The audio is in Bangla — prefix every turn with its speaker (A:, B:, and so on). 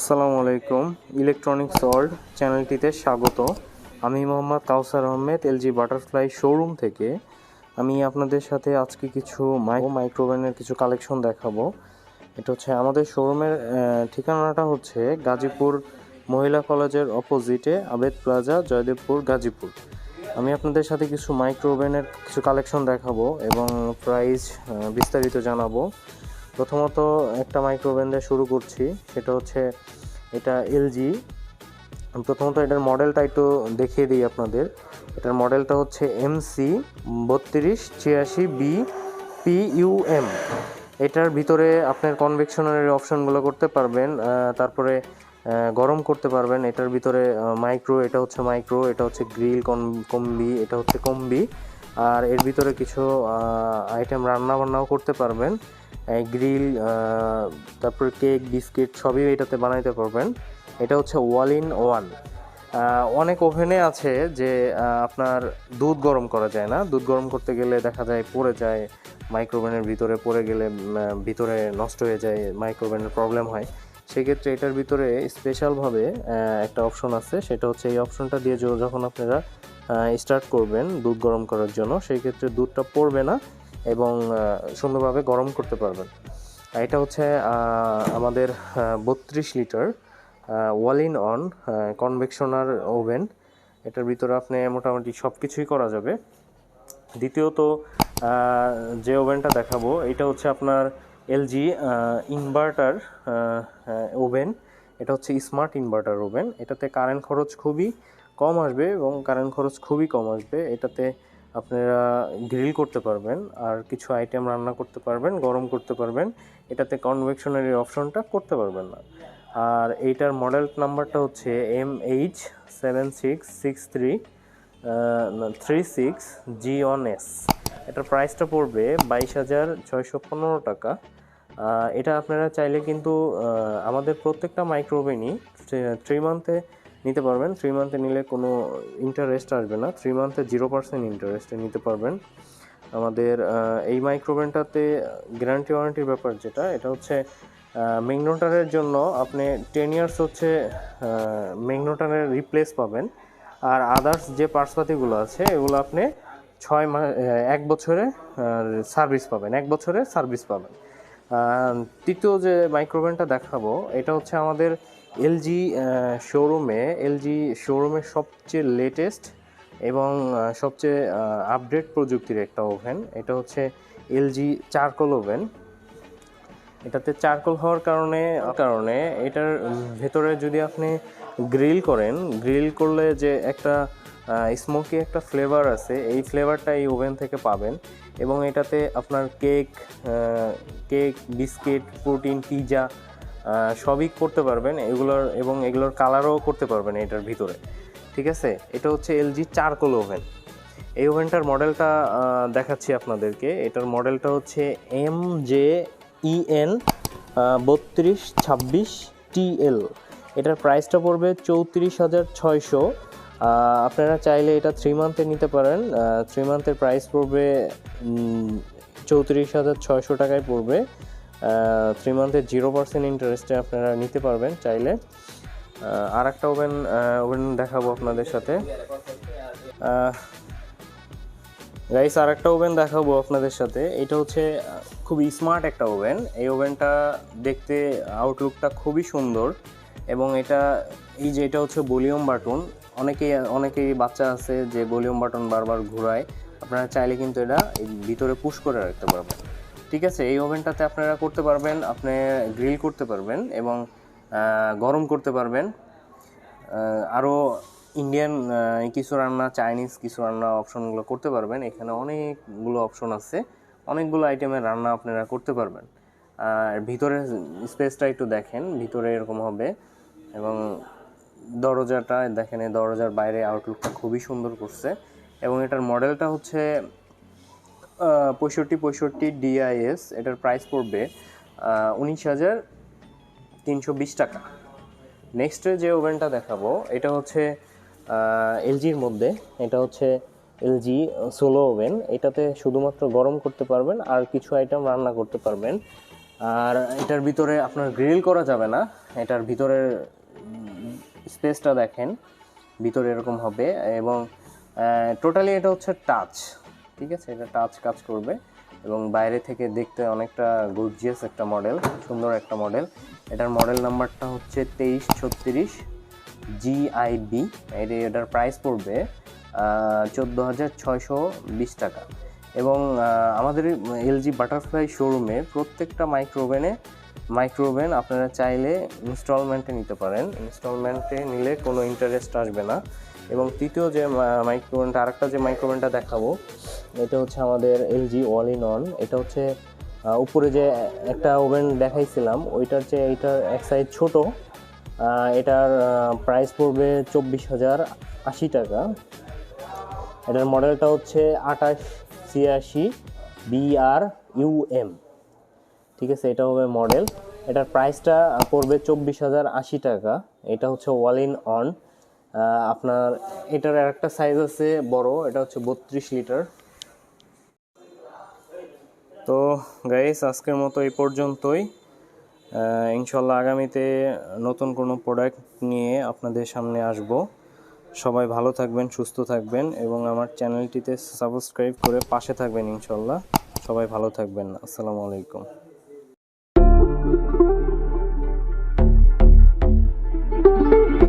A: আসসালামু আলাইকুম। ইলেকট্রনিক্স ওয়ার্ল্ড চ্যানেলটিতে স্বাগত। আমি মোহাম্মদ কাউসার আহমেদ, এলজি বাটারফ্লাই শোরুম থেকে। আমি আপনাদের সাথে আজকে কিছু মাইক্রোওভেনের কিছু কালেকশন দেখাবো। এটা হচ্ছে আমাদের শোরুমের ঠিকানাটা হচ্ছে গাজীপুর মহিলা কলেজের অপোজিটে আবেদ প্লাজা, জয়দেবপুর, গাজীপুর। আমি আপনাদের সাথে কিছু মাইক্রোওভেনের কিছু কালেকশন দেখাবো এবং প্রাইস বিস্তারিত জানাবো। প্রথমত একটা মাইক্রোওভেন দিয়ে শুরু করছি, সেটা হচ্ছে এটা এলজি। প্রথমত এটার মডেলটা একটু দেখিয়ে দিই আপনাদের। এটার মডেলটা হচ্ছে MC3286BPUM। এটার ভিতরে আপনার কনভেকশনের অপশনগুলো করতে পারবেন, তারপরে গরম করতে পারবেন। এটার ভিতরে এটা হচ্ছে মাইক্রো, এটা হচ্ছে গ্রিল কম্বি, এটা হচ্ছে কম্বি। আর এর ভিতরে কিছু আইটেম রান্নাও করতে পারবেন। গ্রিল, তারপর কেক, বিস্কিট সবই এটাতে বানাইতে পারবেন। এটা হচ্ছে অল ইন ওয়ান। অনেক ওভেনে আছে যে আপনার দুধ গরম করা যায় না, দুধ গরম করতে গেলে দেখা যায় পড়ে যায়, মাইক্রোওভেনের ভিতরে পড়ে গেলে ভিতরে নষ্ট হয়ে যায়, মাইক্রোওভেনের প্রবলেম হয়। সেক্ষেত্রে এটার ভিতরে স্পেশালভাবে একটা অপশন আছে, সেটা হচ্ছে এই অপশনটা দিয়ে যখন আপনারা স্টার্ট করবেন দুধ গরম করার জন্য, সেই ক্ষেত্রে দুধটা পড়বে না এবং সুন্দরভাবে গরম করতে পারবেন। এটা হচ্ছে আমাদের 32 litre all in one convection oven. এটার ভিতরে আপনি মোটামুটি সব কিছুই করা যাবে। দ্বিতীয়ত যে ওভেনটা দেখাবো, এটা হচ্ছে আপনার এলজি ইনভার্টার ওভেন। এটা হচ্ছে স্মার্ট ইনভার্টার ওভেন। এটাতে কারেন্ট খরচ খুবই কম আসবে এটাতে আপনারা গ্রিল করতে পারবেন, আর কিছু আইটেম রান্না করতে পারবেন, গরম করতে পারবেন। এটাতে কনভেকশনারি অপশনটা করতে পারবেন না। আর এইটার মডেল নাম্বারটা হচ্ছে MH766336G1S। এটার প্রাইসটা পড়বে 22,615 টাকা। এটা আপনারা চাইলে কিন্তু আমাদের প্রত্যেকটা মাইক্রোওভেনই 3 মান্থে নিতে পারবেন। 3 মান্থে নিলে কোনো ইন্টারেস্ট আসবে না, 3 মান্থে 0% ইন্টারেস্টে নিতে পারবেন। আমাদের এই মাইক্রোওভেনটাতে গ্যারান্টি ওয়ারেন্টির ব্যাপার যেটা, এটা হচ্ছে ম্যাগনেটারের জন্য আপনি 10 ইয়ার্স হচ্ছে ম্যাগনেটারের রিপ্লেস পাবেন। আর আদার্স যে পার্টসপাতিগুলো আছে এগুলো আপনি 1 বছরে সার্ভিস পাবেন। তৃতীয় যে মাইক্রোওভেনটা দেখাবো, এটা হচ্ছে আমাদের এলজি শোরুমের সবচেয়ে লেটেস্ট এবং সবচেয়ে আপডেট প্রযুক্তির একটা ওভেন। এটা হচ্ছে এলজি চারকোল ওভেন। এটাতে চারকোল হওয়ার কারণে এটার ভেতরে যদি আপনি গ্রিল করলে যে একটা স্মোকি একটা ফ্লেভার আছে, এই ফ্লেভারটা এই ওভেন থেকে পাবেন। এবং এটাতে আপনার কেক, বিস্কিট, প্রোটিন, পিৎজা সবই করতে পারবেন এগুলোর কালারও করতে পারবেন এটার ভিতরে। ঠিক আছে, এটা হচ্ছে এলজি চারকোল ওভেন। এই ওভেনটার মডেলটা দেখাচ্ছি আপনাদেরকে। এটার মডেলটা হচ্ছে MJEN 3226TL। এটার প্রাইসটা পড়বে 34,600। আপনারা চাইলে এটা 3 মান্থে নিতে পারেন। 3 মান্থের প্রাইস পড়বে 34,600 টাকায় পড়বে। 3 মান্থে 0% ইন্টারেস্টে আপনারা নিতে পারবেন চাইলে। আর একটা ওভেন দেখাবো আপনাদের সাথে গাইস। আর একটা ওভেন দেখাবো আপনাদের সাথে। এটা হচ্ছে খুবই স্মার্ট একটা ওভেন। এই ওভেনটা দেখতে আউটলুকটা খুবই সুন্দর এবং এটা হচ্ছে ভলিউম বাটন। অনেকেই বাচ্চা আছে যে ভলিউম বাটন বারবার ঘোরায়, আপনারা চাইলে কিন্তু এটা ভিতরে পুশ করে রাখতে পারবেন। ঠিক আছে, এই ওভেনটাতে আপনারা করতে পারবেন, আপনি গ্রিল করতে পারবেন এবং গরম করতে পারবেন। আরও ইন্ডিয়ান কিছু রান্না, চাইনিজ কিছু রান্না অপশনগুলো করতে পারবেন। এখানে অনেকগুলো অপশন আছে, অনেকগুলো আইটেমের রান্না আপনারা করতে পারবেন। আর ভিতরে স্পেসটা একটু দেখেন, ভিতরে এরকম হবে এবং দরজাটা দেখেন, এই দরজার বাইরে আউটলুকটা খুবই সুন্দর করছে। এবং এটার মডেলটা হচ্ছে 6565 DIS। এটার প্রাইস পড়বে 19,320 টাকা। নেক্সটে যে ওভেনটা দেখাবো, এটা হচ্ছে এলজির মধ্যে, এটা হচ্ছে এলজি সোলো ওভেন। এটাতে শুধুমাত্র গরম করতে পারবেন আর কিছু আইটেম রান্না করতে পারবেন। আর এটার ভিতরে আপনার গ্রিল করা যাবে না, এটার ভিতরের স্পেসটা দেখেন, ভিতরে এরকম হবে এবং টোটালি এটা হচ্ছে টাচ, ঠিক আছে, এটা টাচ কাজ করবে এবং বাইরে থেকে দেখতে অনেকটা গর্জিয়াস একটা মডেল, সুন্দর একটা মডেল। এটার মডেল নাম্বারটা হচ্ছে 2336 GIB। এটার প্রাইস পড়বে 14,620 টাকা। এবং আমাদের এলজি বাটারফ্লাই শোরুমে প্রত্যেকটা মাইক্রোওভেন আপনারা চাইলে ইনস্টলমেন্টে নিতে পারেন, ইনস্টলমেন্টে নিলে কোনো ইন্টারেস্ট আসবে না। এবং তৃতীয় যে মাইক্রোওভেনটা, আরেকটা যে মাইক্রোওভেনটা দেখাবো, এটা হচ্ছে আমাদের এলজি অল ইন অন। এটা হচ্ছে উপরে যে একটা ওভেন দেখাইছিলাম ওইটার চেয়ে এইটার এক সাইজ ছোট। এটার প্রাইস পড়বে 24,080 টাকা। এটার মডেলটা হচ্ছে 2886 BRUM, ঠিক আছে, এটা হবে মডেল। এটার প্রাইসটা পড়বে 24,080 টাকা। এটা হচ্ছে অল ইন অন। আপনার এটার আরেকটা সাইজ আছে বড়, এটা হচ্ছে 32 লিটার। তো গাইস, আজকের মতো এই পর্যন্তই। ইনশাল্লাহ আগামীতে নতুন কোনো প্রোডাক্ট নিয়ে আপনাদের সামনে আসব। সবাই ভালো থাকবেন, সুস্থ থাকবেন এবং আমার চ্যানেলটিতে সাবস্ক্রাইব করে পাশে থাকবেন ইনশাল্লাহ। সবাই ভালো থাকবেন। আসসালামু আলাইকুম।